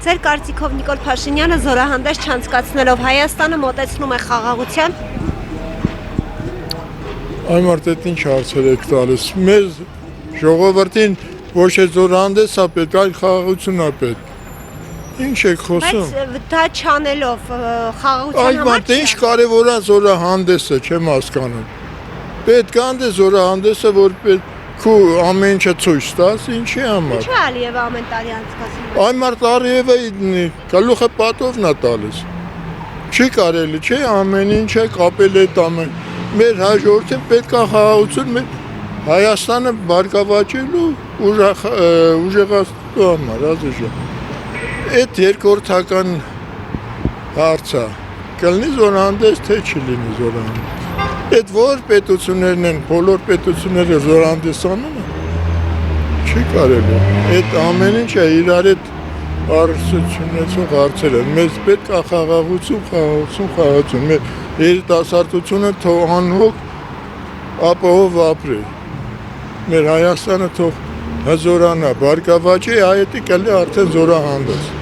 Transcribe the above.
Ձեր կարծիքով Նիկոլ Փաշինյանը զորահանդես չանցկացնելով Հայաստանը մոտեցնում է խաղաղության։ Այն մարդը ինչ հարցեր եք տալիս։ Մեզ ժողովրդին ոչ է զորահանդես է պետք, այլ խաղաղություն է պետք։ Ինչ եք խոսում։ Բայց դա չանելով խաղաղության Այդ մարդը ինչ կարևոր է զորահանդեսը, չեմ հասկանում։ Պետք է զորահանդեսը, որ պետք քու ամեն ինչը ցույց տաս, ինչի համար։ Ինչու Ալիևը ամեն տարի անցկացնում։ Այն մարդ Ալիևը գլուխը պատովն է տալիս։ Չի կարելի, չէ, ամեն ինչը կապել է տամը։ Մեր հաջորդին պետք է խաղաղություն, մեր Հայաստանը բարգավաճելու ուժեղացնելու համար, ազեժան։ Այդ երկրորդական հարցը կլինի զորահանդես, թե չլինի զորահանդես։ Այդ որ պետություններն են, բոլոր պետությունները զորահանդես անում են, չի կարելի։ Այդ ամեն ինչը իրար հետ առնչությունեցող հարցեր են։ Մեզ պետք է խաղաղություն։ Մեր երիտասարդությունը թող անհոգ ապահով ապրի։ Մեր Հայաստանը թող հզորանա, բարգավաճի, այդ կլինի արդեն զորահանդես։